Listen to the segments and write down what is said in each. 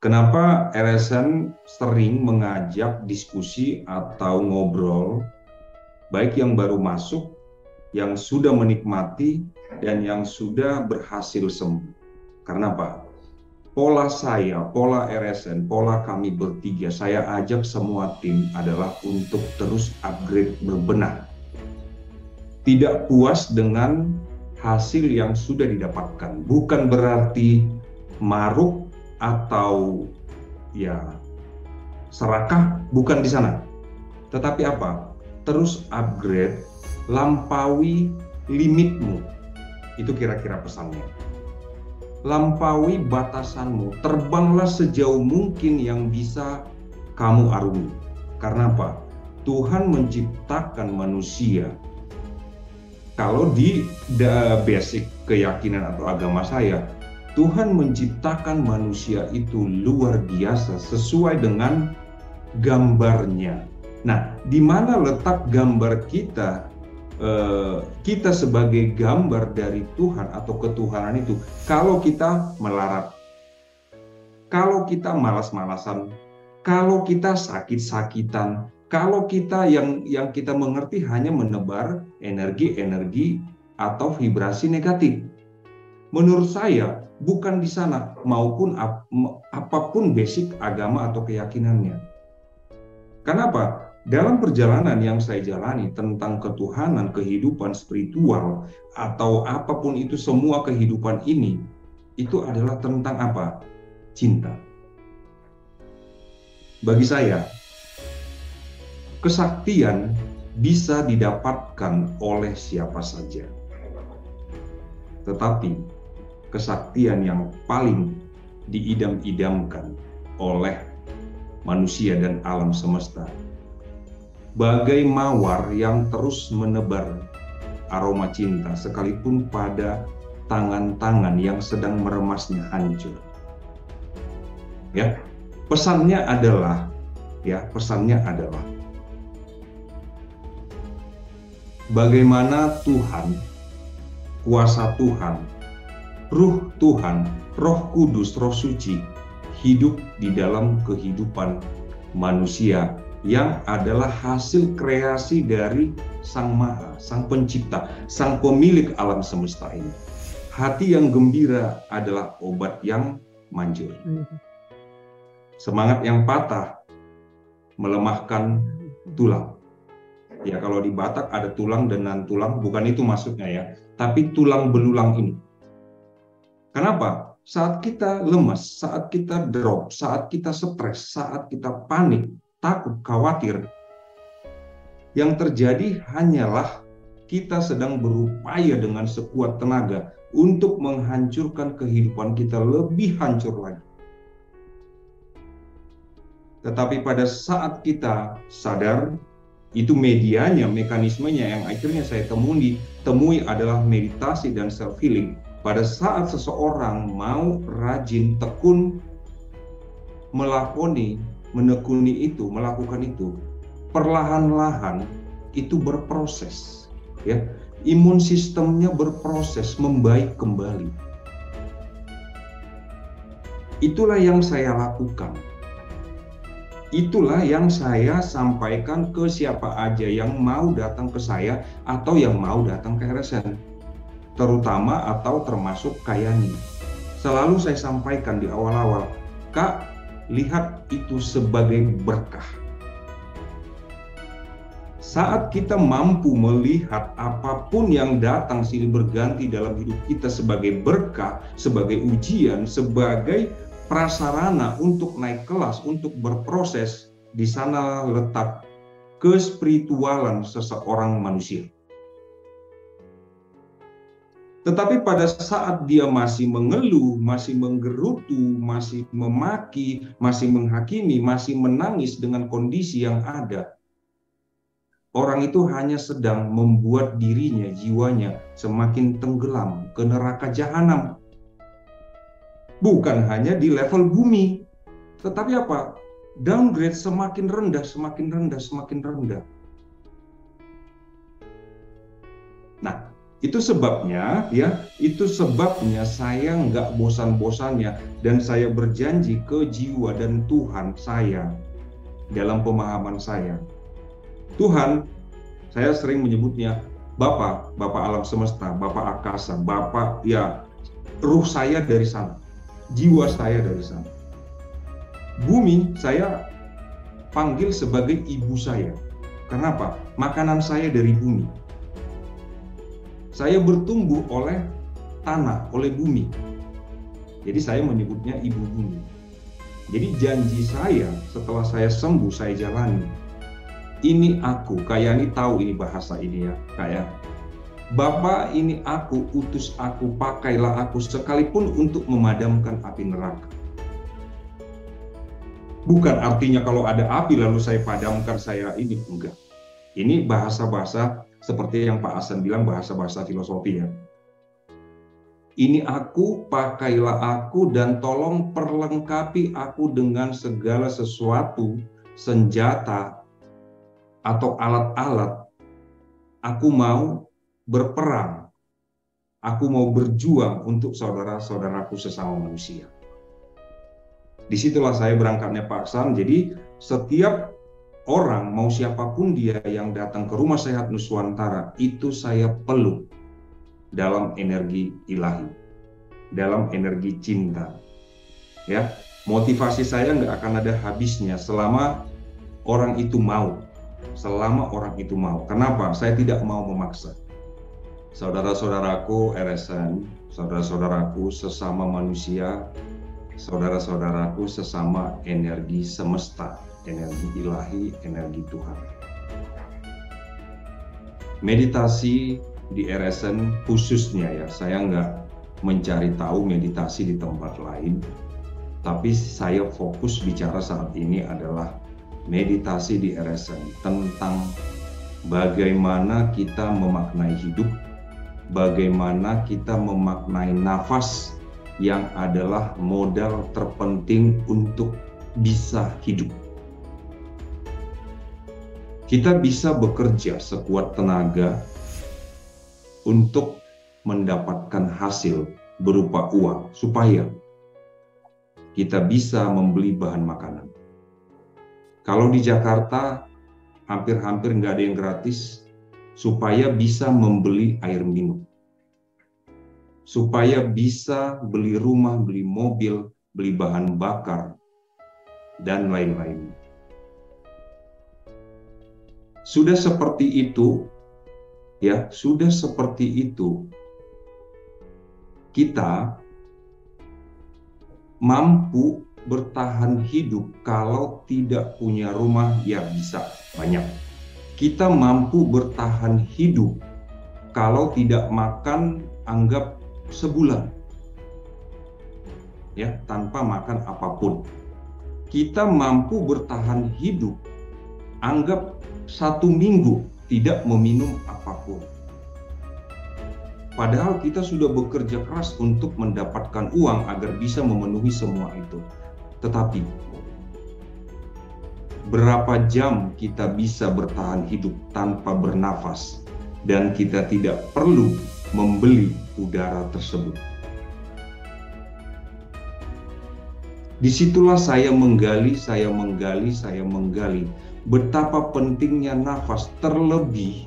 Kenapa RSN sering mengajak diskusi atau ngobrol, baik yang baru masuk, yang sudah menikmati, dan yang sudah berhasil sembuh? Karena apa? Pola saya, pola RSN, pola kami bertiga, saya ajak semua tim adalah untuk terus upgrade, berbenah. Tidak puas dengan hasil yang sudah didapatkan. Bukan berarti maruk atau ya serakah, bukan di sana. Tetapi apa? Terus upgrade, lampaui limitmu. Itu kira-kira pesannya. Lampaui batasanmu, terbanglah sejauh mungkin yang bisa kamu arungi. Karena apa? Tuhan menciptakan manusia. Kalau di basic keyakinan atau agama saya, Tuhan menciptakan manusia itu luar biasa sesuai dengan gambarnya. Nah, di mana letak gambar kita? Kita sebagai gambar dari Tuhan atau ketuhanan itu, kalau kita melarat, kalau kita malas-malasan, kalau kita sakit-sakitan, kalau kita yang kita mengerti hanya menebar energi-energi atau vibrasi negatif. Menurut saya bukan di sana, maupun apapun basic agama atau keyakinannya. Kenapa? Dalam perjalanan yang saya jalani tentang ketuhanan, kehidupan spiritual, atau apapun itu, semua kehidupan ini, itu adalah tentang apa? Cinta. Bagi saya, kesaktian bisa didapatkan oleh siapa saja. Tetapi kesaktian yang paling diidam-idamkan oleh manusia dan alam semesta, bagai mawar yang terus menebar aroma cinta sekalipun pada tangan-tangan yang sedang meremasnya hancur. Ya, pesannya adalah bagaimana Tuhan, kuasa Tuhan, Ruh Tuhan, Roh Kudus, Roh Suci hidup di dalam kehidupan manusia yang adalah hasil kreasi dari Sang Maha, Sang Pencipta, Sang Pemilik alam semesta ini. Hati yang gembira adalah obat yang manjur. Semangat yang patah melemahkan tulang. Ya, kalau di Batak ada tulang dan non-tulang, bukan itu maksudnya ya, tapi tulang belulang ini. Kenapa? Saat kita lemas, saat kita drop, saat kita stres, saat kita panik, takut, khawatir, yang terjadi hanyalah kita sedang berupaya dengan sekuat tenaga untuk menghancurkan kehidupan kita lebih hancur lagi. Tetapi pada saat kita sadar, itu medianya, mekanismenya yang akhirnya saya temui adalah meditasi dan self-healing. Pada saat seseorang mau rajin, tekun, menekuni itu, melakukan itu, perlahan-lahan itu berproses. Ya, imun sistemnya berproses membaik kembali. Itulah yang saya lakukan. Itulah yang saya sampaikan ke siapa aja yang mau datang ke saya atau yang mau datang ke RSN, terutama atau termasuk Kayani. Selalu saya sampaikan di awal-awal, Kak, lihat itu sebagai berkah. Saat kita mampu melihat apapun yang datang silih berganti dalam hidup kita sebagai berkah, sebagai ujian, sebagai prasarana untuk naik kelas, untuk berproses, di sana letak kespiritualan seseorang manusia. Tetapi pada saat dia masih mengeluh, masih menggerutu, masih memaki, masih menghakimi, masih menangis dengan kondisi yang ada, orang itu hanya sedang membuat dirinya, jiwanya semakin tenggelam ke neraka jahanam. Bukan hanya di level bumi, tetapi apa? Downgrade semakin rendah, semakin rendah, semakin rendah. Nah, Itu sebabnya saya nggak bosan-bosannya dan saya berjanji ke jiwa dan Tuhan saya dalam pemahaman saya. Tuhan, saya sering menyebutnya Bapa alam semesta, Bapa akasa, Bapa, ya, ruh saya dari sana, jiwa saya dari sana. Bumi saya panggil sebagai ibu saya. Kenapa? Makanan saya dari bumi. Saya bertumbuh oleh tanah, oleh bumi. Jadi saya menyebutnya ibu bumi. Jadi janji saya setelah saya sembuh, saya jalani. Ini aku, kayak ini tahu ini bahasa ini ya, kayak Bapa, ini aku, utus aku, pakailah aku sekalipun untuk memadamkan api neraka. Bukan artinya kalau ada api lalu saya padamkan, saya ini, enggak. Ini bahasa-bahasa seperti yang Pak Hasan bilang, bahasa-bahasa filosofi ya. Ini aku, pakailah aku, dan tolong perlengkapi aku dengan segala sesuatu, senjata, atau alat-alat. Aku mau berperang, aku mau berjuang untuk saudara-saudaraku sesama manusia. Disitulah saya berangkatnya Pak Hasan. Jadi setiap orang, mau siapapun dia yang datang ke Rumah Sehat Nuswantara, itu saya peluk dalam energi ilahi, dalam energi cinta. Ya, motivasi saya nggak akan ada habisnya selama orang itu mau. Kenapa? Saya tidak mau memaksa. Saudara-saudaraku RSN, saudara-saudaraku sesama manusia, saudara-saudaraku sesama energi semesta, energi ilahi, energi Tuhan. Meditasi di RSN khususnya ya, saya nggak mencari tahu meditasi di tempat lain, tapi saya fokus bicara saat ini adalah meditasi di RSN tentang bagaimana kita memaknai hidup, bagaimana kita memaknai nafas yang adalah modal terpenting untuk bisa hidup. Kita bisa bekerja sekuat tenaga untuk mendapatkan hasil berupa uang supaya kita bisa membeli bahan makanan. Kalau di Jakarta hampir-hampir nggak ada yang gratis, supaya bisa membeli air minum, supaya bisa beli rumah, beli mobil, beli bahan bakar, dan lain-lain. Sudah seperti itu, ya, kita mampu bertahan hidup kalau tidak punya rumah, ya bisa banyak. Kita mampu bertahan hidup kalau tidak makan, anggap sebulan, ya, tanpa makan apapun. Kita mampu bertahan hidup, anggap 1 minggu tidak meminum apapun. Padahal kita sudah bekerja keras untuk mendapatkan uang agar bisa memenuhi semua itu. Tetapi berapa jam kita bisa bertahan hidup tanpa bernafas dan kita tidak perlu membeli udara tersebut? Disitulah saya menggali betapa pentingnya nafas, terlebih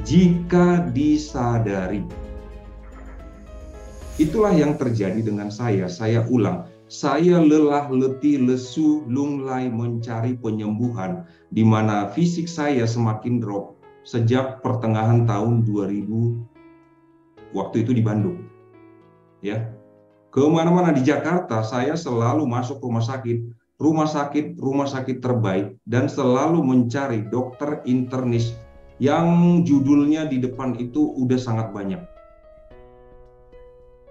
jika disadari. Itulah yang terjadi dengan saya ulang. Saya lelah, letih, lesu, lunglai mencari penyembuhan, di mana fisik saya semakin drop sejak pertengahan tahun 2000, waktu itu di Bandung. Ya, kemana-mana di Jakarta saya selalu masuk rumah sakit terbaik, dan selalu mencari dokter internis yang judulnya di depan itu udah sangat banyak.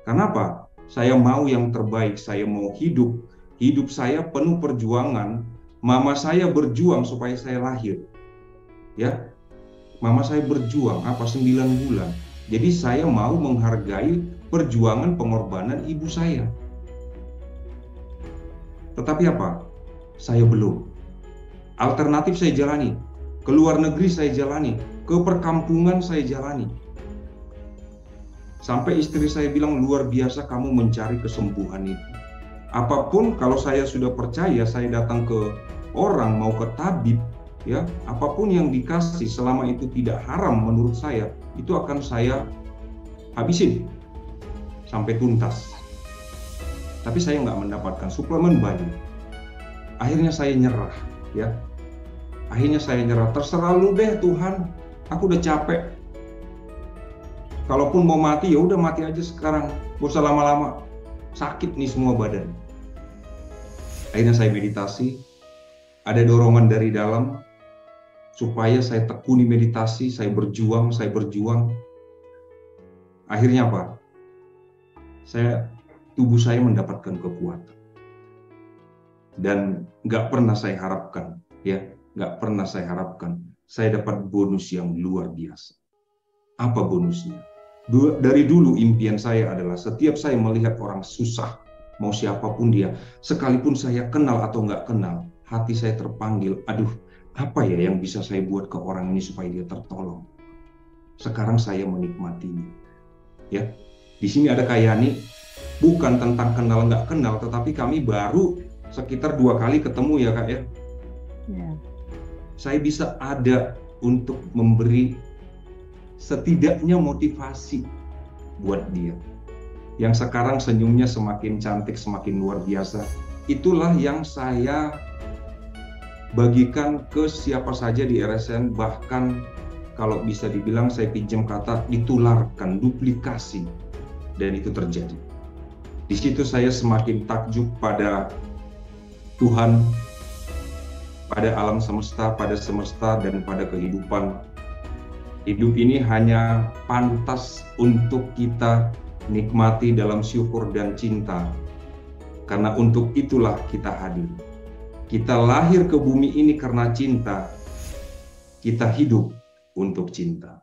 Kenapa? Saya mau yang terbaik, saya mau hidup saya penuh perjuangan. Mama saya berjuang supaya saya lahir. Ya, mama saya berjuang 9 bulan. Jadi saya mau menghargai perjuangan pengorbanan ibu saya. Tetapi apa? Saya belum. Alternatif saya jalani. Ke luar negeri saya jalani. Ke perkampungan saya jalani. Sampai istri saya bilang, luar biasa kamu mencari kesembuhan itu. Apapun, kalau saya sudah percaya, saya datang ke orang, mau ke tabib, ya, apapun yang dikasih selama itu tidak haram menurut saya, itu akan saya habisin sampai tuntas. Tapi saya nggak mendapatkan suplemen banyak. Akhirnya saya nyerah, ya. Akhirnya saya nyerah. Terserah lu deh Tuhan, aku udah capek. Kalaupun mau mati, ya udah mati aja sekarang. Gak usah lama-lama. Sakit nih semua badan. Akhirnya saya meditasi. Ada dorongan dari dalam supaya saya tekuni meditasi, saya berjuang. Akhirnya apa? Tubuh saya mendapatkan kekuatan. Dan nggak pernah saya harapkan, ya, nggak pernah saya harapkan saya dapat bonus yang luar biasa. Apa bonusnya? Dari dulu impian saya adalah setiap saya melihat orang susah, mau siapapun dia, sekalipun saya kenal atau nggak kenal, hati saya terpanggil, aduh, apa ya yang bisa saya buat ke orang ini supaya dia tertolong. Sekarang saya menikmatinya. Ya, di sini ada Kak Yani, bukan tentang kenal nggak kenal, tetapi kami baru sekitar 2 kali ketemu ya Kak ya. Saya bisa ada untuk memberi setidaknya motivasi buat dia. Yang sekarang senyumnya semakin cantik, semakin luar biasa. Itulah yang saya bagikan ke siapa saja di RSN, bahkan kalau bisa dibilang saya pinjam kata ditularkan, duplikasi. Dan itu terjadi. Di situ saya semakin takjub pada Tuhan, pada alam semesta, dan pada kehidupan. Hidup ini hanya pantas untuk kita nikmati dalam syukur dan cinta. Karena untuk itulah kita hadir. Kita lahir ke bumi ini karena cinta. Kita hidup untuk cinta.